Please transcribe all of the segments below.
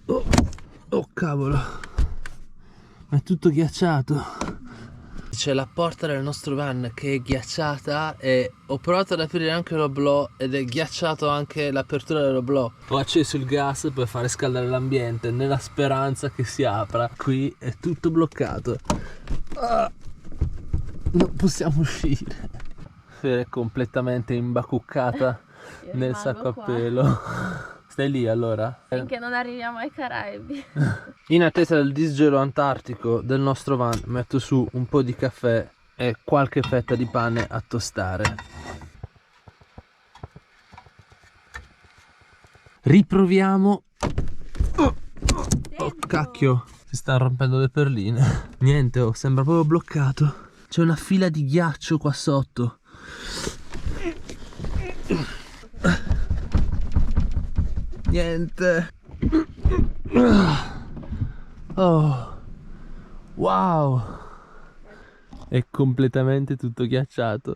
Oh, oh cavolo, è tutto ghiacciato. C'è la porta del nostro van che è ghiacciata e ho provato ad aprire anche l'oblò ed è ghiacciato anche l'apertura dell'oblò. Ho acceso il gas per far riscaldare l'ambiente nella speranza che si apra. Qui è tutto bloccato. Non possiamo uscire. Fede è completamente imbacuccata nel sacco a pelo. Stai lì allora? Finché non arriviamo ai Caraibi. In attesa del disgelo antartico del nostro van metto su un po' di caffè e qualche fetta di pane a tostare. Riproviamo. Oh cacchio, si stanno rompendo le perline. Niente, oh, sembra proprio bloccato. C'è una fila di ghiaccio qua sotto. Niente. Oh, wow, è completamente tutto ghiacciato.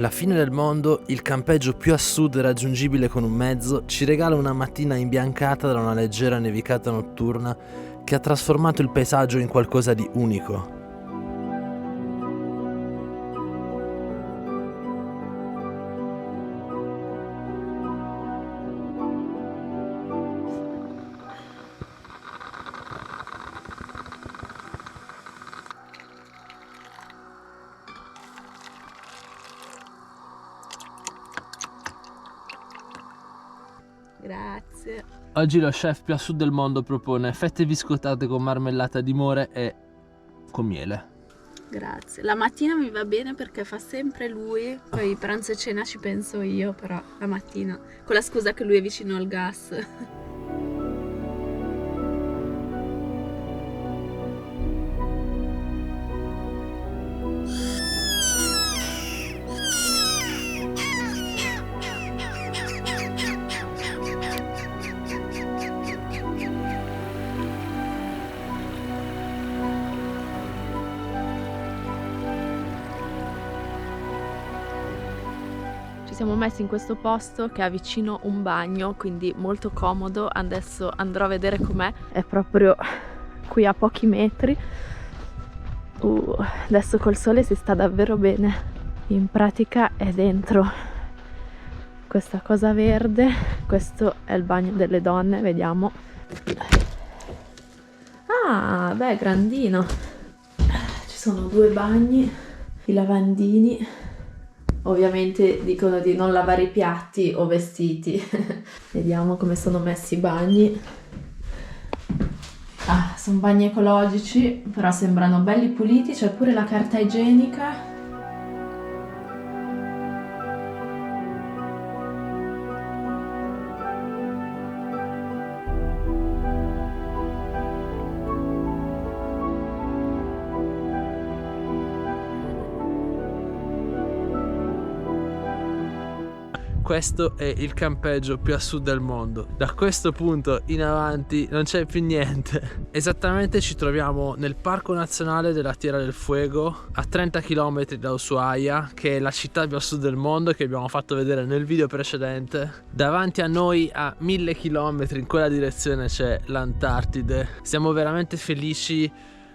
La fine del mondo, il campeggio più a sud raggiungibile con un mezzo, ci regala una mattina imbiancata da una leggera nevicata notturna che ha trasformato il paesaggio in qualcosa di unico. Grazie. Oggi lo chef più a sud del mondo propone fette biscottate con marmellata di more e con miele. Grazie. La mattina mi va bene perché fa sempre lui, poi pranzo e cena ci penso io, però la mattina, con la scusa che lui è vicino al gas. Siamo messi in questo posto che ha vicino un bagno, quindi molto comodo. Adesso andrò a vedere com'è. È proprio qui a pochi metri. Adesso col sole si sta davvero bene. In pratica è dentro questa cosa verde. Questo è il bagno delle donne, vediamo. Ah, beh, grandino. Ci sono due bagni, i lavandini. Ovviamente dicono di non lavare i piatti o vestiti. Vediamo come sono messi i bagni. Ah, sono bagni ecologici, però sembrano belli puliti, c'è pure la carta igienica. Questo è il campeggio più a sud del mondo. Da questo punto in avanti non c'è più niente. Esattamente ci troviamo nel Parco Nazionale della Tierra del Fuego, a 30 km da Ushuaia, che è la città più a sud del mondo che abbiamo fatto vedere nel video precedente. Davanti a noi, a 1000 km in quella direzione, c'è l'Antartide. Siamo veramente felici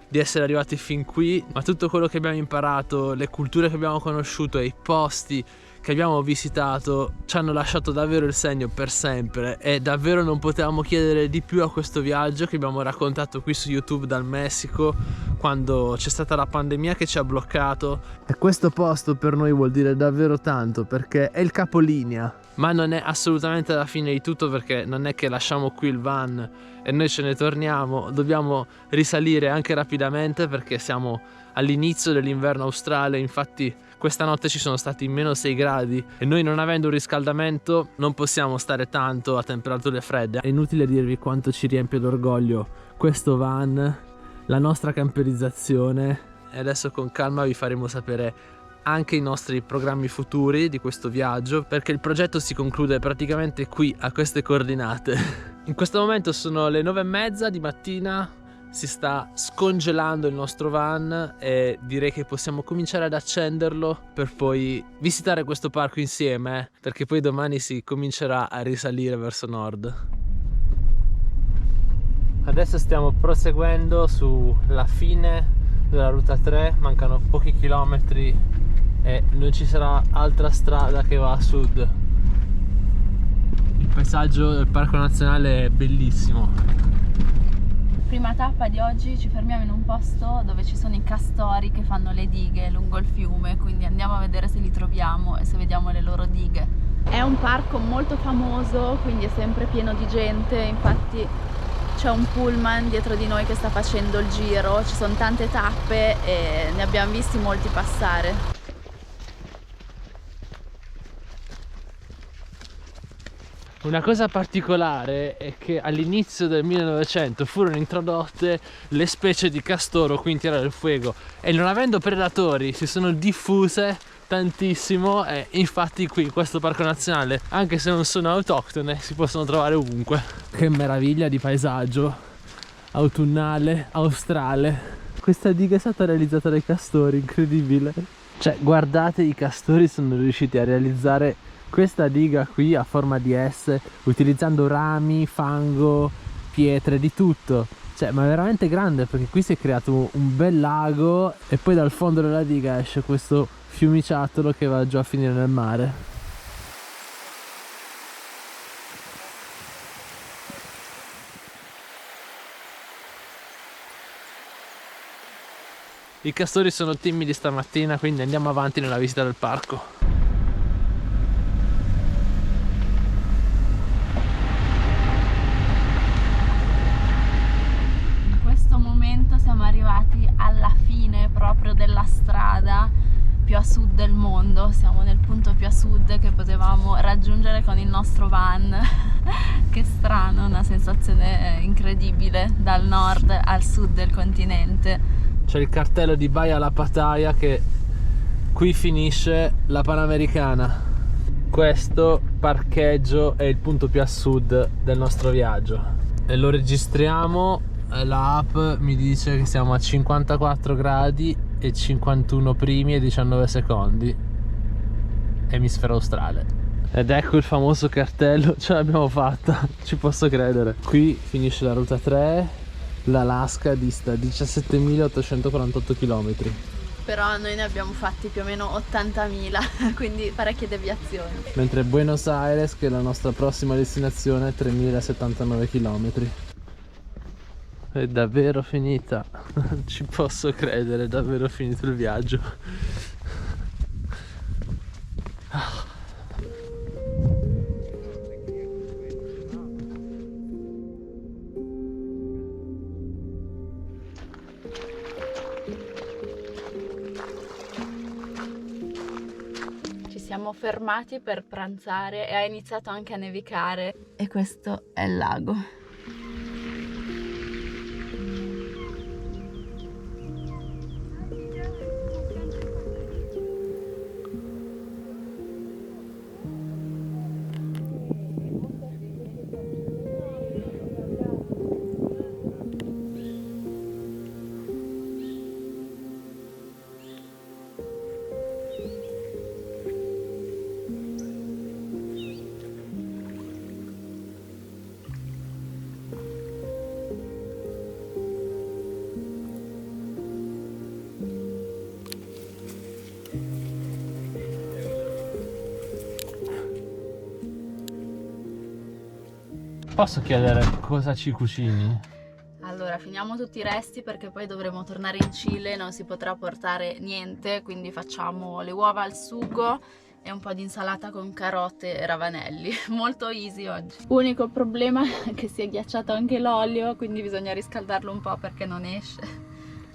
di essere arrivati fin qui, ma tutto quello che abbiamo imparato, le culture che abbiamo conosciuto e i posti che abbiamo visitato ci hanno lasciato davvero il segno per sempre e davvero non potevamo chiedere di più a questo viaggio che abbiamo raccontato qui su YouTube dal Messico quando c'è stata la pandemia che ci ha bloccato. E questo posto per noi vuol dire davvero tanto perché è il capolinea, ma non è assolutamente la fine di tutto, perché non è che lasciamo qui il van e noi ce ne torniamo, dobbiamo risalire anche rapidamente perché siamo all'inizio dell'inverno australe. Infatti questa notte ci sono stati meno 6 gradi e noi, non avendo un riscaldamento, non possiamo stare tanto a temperature fredde. È inutile dirvi quanto ci riempie d'orgoglio questo van, la nostra camperizzazione, e adesso con calma vi faremo sapere anche i nostri programmi futuri di questo viaggio, perché il progetto si conclude praticamente qui a queste coordinate. In questo momento sono le 9:30 di mattina, si sta scongelando il nostro van e direi che possiamo cominciare ad accenderlo per poi visitare questo parco insieme, perché poi domani si comincerà a risalire verso nord. Adesso stiamo proseguendo sulla fine della ruta 3, mancano pochi chilometri e non ci sarà altra strada che va a sud. Il paesaggio del parco nazionale è bellissimo. Prima tappa di oggi ci fermiamo in un posto dove ci sono i castori che fanno le dighe lungo il fiume, quindi andiamo a vedere se li troviamo e se vediamo le loro dighe. È un parco molto famoso, quindi è sempre pieno di gente, infatti c'è un pullman dietro di noi che sta facendo il giro, ci sono tante tappe e ne abbiamo visti molti passare. Una cosa particolare è che all'inizio del 1900 furono introdotte le specie di castoro qui in Tierra del Fuego e non avendo predatori si sono diffuse tantissimo e infatti qui in questo parco nazionale, anche se non sono autoctone, si possono trovare ovunque. Che meraviglia di paesaggio autunnale, australe. Questa diga è stata realizzata dai castori, incredibile. Cioè guardate, i castori sono riusciti a realizzare questa diga qui a forma di S utilizzando rami, fango, pietre, di tutto. Cioè, ma è veramente grande, perché qui si è creato un bel lago e poi dal fondo della diga esce questo fiumiciattolo che va giù a finire nel mare. I castori sono timidi stamattina, quindi andiamo avanti nella visita del parco. Siamo arrivati alla fine proprio della strada più a sud del mondo, siamo nel punto più a sud che potevamo raggiungere con il nostro van. Che strano, una sensazione incredibile, dal nord al sud del continente. C'è il cartello di Baia La Pattaya che qui finisce la Panamericana. Questo parcheggio è il punto più a sud del nostro viaggio e lo registriamo. La app mi dice che siamo a 54 gradi e 51 primi e 19 secondi, emisfero australe. Ed ecco il famoso cartello, ce l'abbiamo fatta, ci posso credere. Qui finisce la ruta 3, l'Alaska dista 17.848 km. Però noi ne abbiamo fatti più o meno 80.000, quindi parecchie deviazioni. Mentre Buenos Aires, che è la nostra prossima destinazione, è 3.079 km. È davvero finita, non ci posso credere, è davvero finito il viaggio. Ci siamo fermati per pranzare e ha iniziato anche a nevicare e questo è il lago. Posso chiedere cosa ci cucini? Allora, finiamo tutti i resti perché poi dovremo tornare in Cile, non si potrà portare niente, quindi facciamo le uova al sugo e un po' di insalata con carote e ravanelli. Molto easy oggi. Unico problema è che si è ghiacciato anche l'olio, quindi bisogna riscaldarlo un po' perché non esce.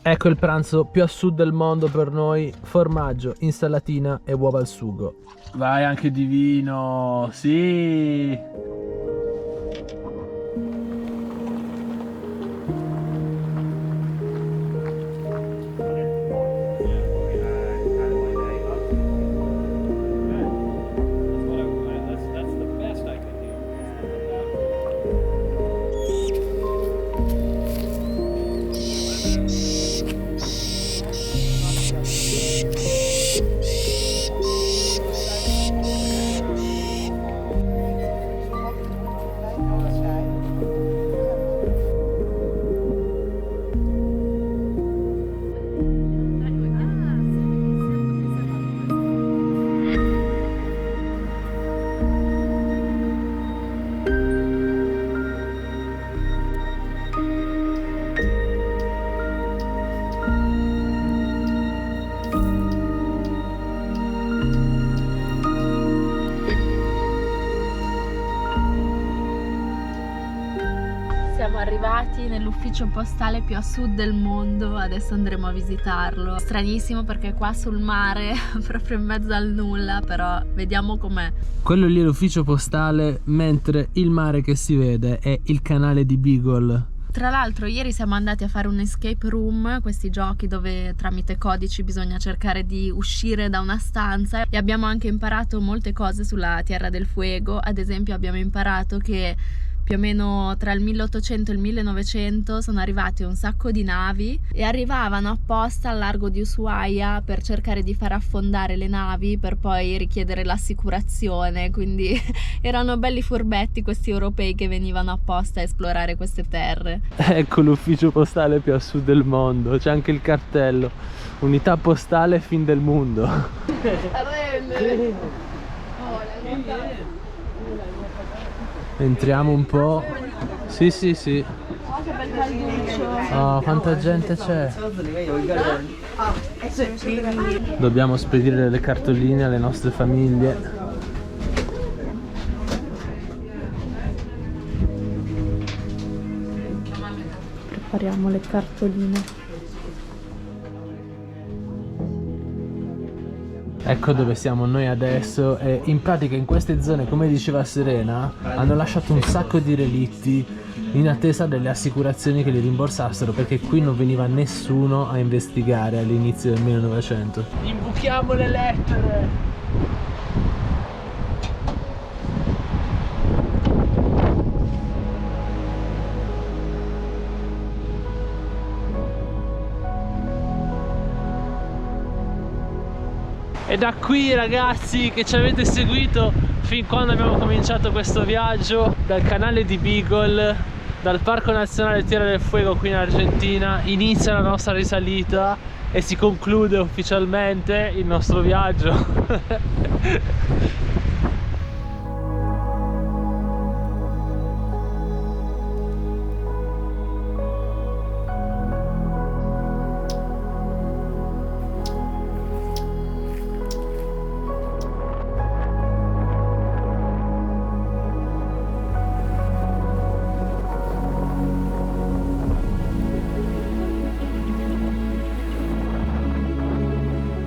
Ecco il pranzo più a sud del mondo per noi: formaggio, insalatina e uova al sugo. Vai, anche di vino, sì! Siamo arrivati nell'ufficio postale più a sud del mondo, adesso andremo a visitarlo. Stranissimo perché qua sul mare, proprio in mezzo al nulla, però vediamo com'è. Quello lì è l'ufficio postale, mentre il mare che si vede è il canale di Beagle. Tra l'altro ieri siamo andati a fare un escape room, questi giochi dove tramite codici bisogna cercare di uscire da una stanza, e abbiamo anche imparato molte cose sulla Tierra del Fuego. Ad esempio abbiamo imparato che più o meno tra il 1800 e il 1900 sono arrivate un sacco di navi e arrivavano apposta al largo di Ushuaia per cercare di far affondare le navi per poi richiedere l'assicurazione, quindi erano belli furbetti questi europei che venivano apposta a esplorare queste terre. Ecco l'ufficio postale più a sud del mondo, c'è anche il cartello, unità postale fin del mondo. Entriamo un po'. Sì, sì, sì. Oh, che bel calduccio. Oh, quanta gente c'è. Dobbiamo spedire le cartoline alle nostre famiglie. Prepariamo le cartoline. Ecco dove siamo noi adesso, e in pratica in queste zone, come diceva Serena, hanno lasciato un sacco di relitti in attesa delle assicurazioni che li rimborsassero, perché qui non veniva nessuno a investigare all'inizio del 1900. Imbuchiamo le lettere! E da qui, ragazzi, che ci avete seguito fin quando abbiamo cominciato questo viaggio, dal canale di Beagle, dal Parco Nazionale Tierra del Fuego qui in Argentina, inizia la nostra risalita e si conclude ufficialmente il nostro viaggio.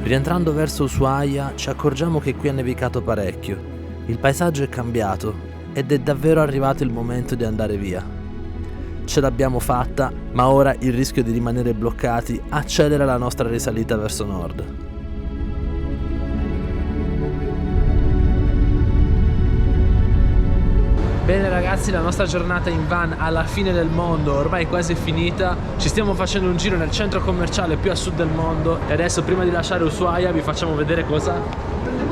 Rientrando verso Ushuaia ci accorgiamo che qui ha nevicato parecchio, il paesaggio è cambiato ed è davvero arrivato il momento di andare via. Ce l'abbiamo fatta, ma ora il rischio di rimanere bloccati accelera la nostra risalita verso nord. Bene ragazzi, la nostra giornata in van alla fine del mondo ormai quasi finita. Ci stiamo facendo un giro nel centro commerciale più a sud del mondo e adesso, prima di lasciare Ushuaia, vi facciamo vedere cosa?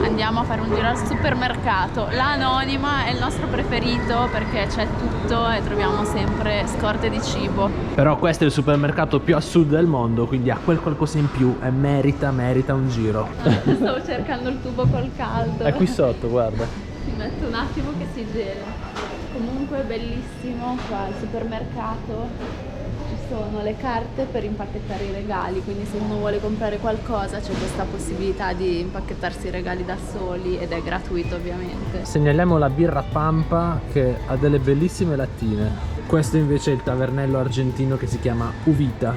Andiamo a fare un giro al supermercato. La Anonima è il nostro preferito perché c'è tutto e troviamo sempre scorte di cibo. Però questo è il supermercato più a sud del mondo, quindi ha quel qualcosa in più e merita un giro. Stavo cercando il tubo col caldo. È qui sotto, guarda. Ti metto un attimo che si gela. Comunque bellissimo qua al supermercato, ci sono le carte per impacchettare i regali, quindi se uno vuole comprare qualcosa c'è questa possibilità di impacchettarsi i regali da soli ed è gratuito ovviamente. Segnaliamo la birra Pampa che ha delle bellissime lattine. Questo invece è il tavernello argentino che si chiama Uvita.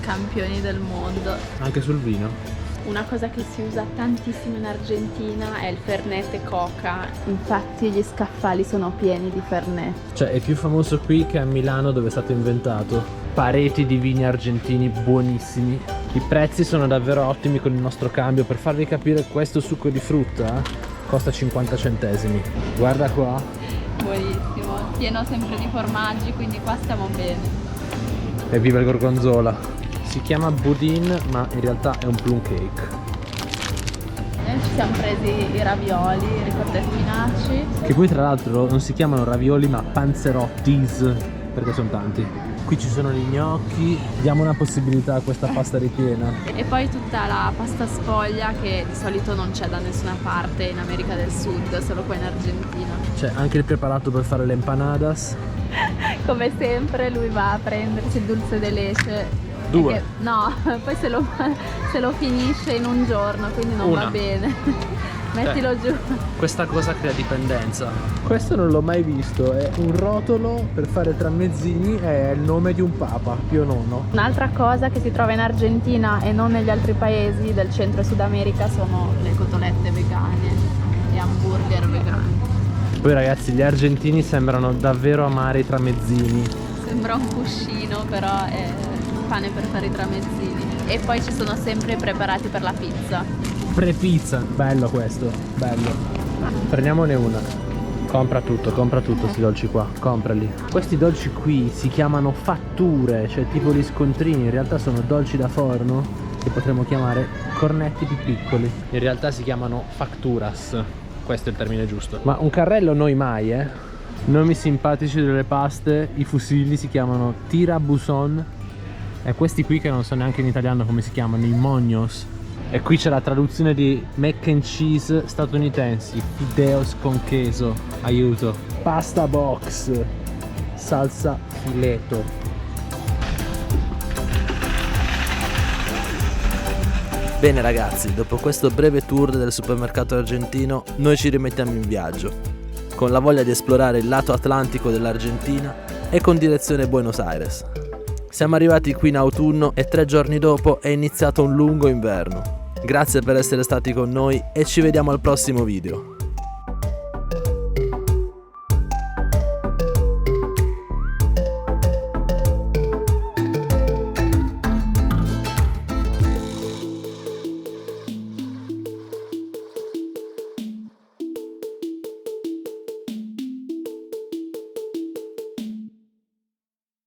Campioni del mondo. Anche sul vino. Una cosa che si usa tantissimo in Argentina è il Fernet e Coca, infatti gli scaffali sono pieni di Fernet. Cioè è più famoso qui che a Milano dove è stato inventato. Pareti di vini argentini buonissimi. I prezzi sono davvero ottimi con il nostro cambio. Per farvi capire, questo succo di frutta costa 50 centesimi. Guarda qua. Buonissimo, pieno sempre di formaggi, quindi qua stiamo bene. E viva il gorgonzola! Si chiama budin, ma in realtà è un plum cake. ci siamo presi i ravioli, i ricotta-spinaci. Che poi tra l'altro non si chiamano ravioli ma panzerottis, perché sono tanti. Qui ci sono gli gnocchi, diamo una possibilità a questa pasta ripiena. E poi tutta la pasta sfoglia che di solito non c'è da nessuna parte in America del Sud, solo qua in Argentina. C'è anche il preparato per fare le empanadas. Come sempre lui va a prendersi il dulce de leche. 2. Perché, no, poi se lo finisce in un giorno, quindi non va bene. Mettilo giù. Questa cosa crea dipendenza. Questo non l'ho mai visto, è un rotolo per fare tramezzini, è il nome di un papa, Pio IX. Un'altra cosa che si trova in Argentina e non negli altri paesi del Centro e Sud America sono le cotolette vegane e hamburger vegani. Poi ragazzi, gli argentini sembrano davvero amare i tramezzini. Sembra un cuscino, però è pane per fare i tramezzini. E poi ci sono sempre i preparati per la pizza. Pre-pizza, bello questo, bello. Prendiamone una. Compra tutto questi dolci qua, comprali. Questi dolci qui si chiamano fatture, cioè tipo gli scontrini, in realtà sono dolci da forno che potremmo chiamare cornetti più piccoli. In realtà si chiamano facturas, questo è il termine giusto. Ma un carrello noi mai, Nomi simpatici delle paste, i fusilli si chiamano tirabuson. E questi qui che non so neanche in italiano come si chiamano, i moños. E qui c'è la traduzione di mac and cheese statunitensi, fideos con queso, aiuto, pasta box, salsa fileto. Bene ragazzi, dopo questo breve tour del supermercato argentino, noi ci rimettiamo in viaggio, con la voglia di esplorare il lato atlantico dell'Argentina e con direzione Buenos Aires. Siamo arrivati qui in autunno e 3 giorni dopo è iniziato un lungo inverno. Grazie per essere stati con noi e ci vediamo al prossimo video.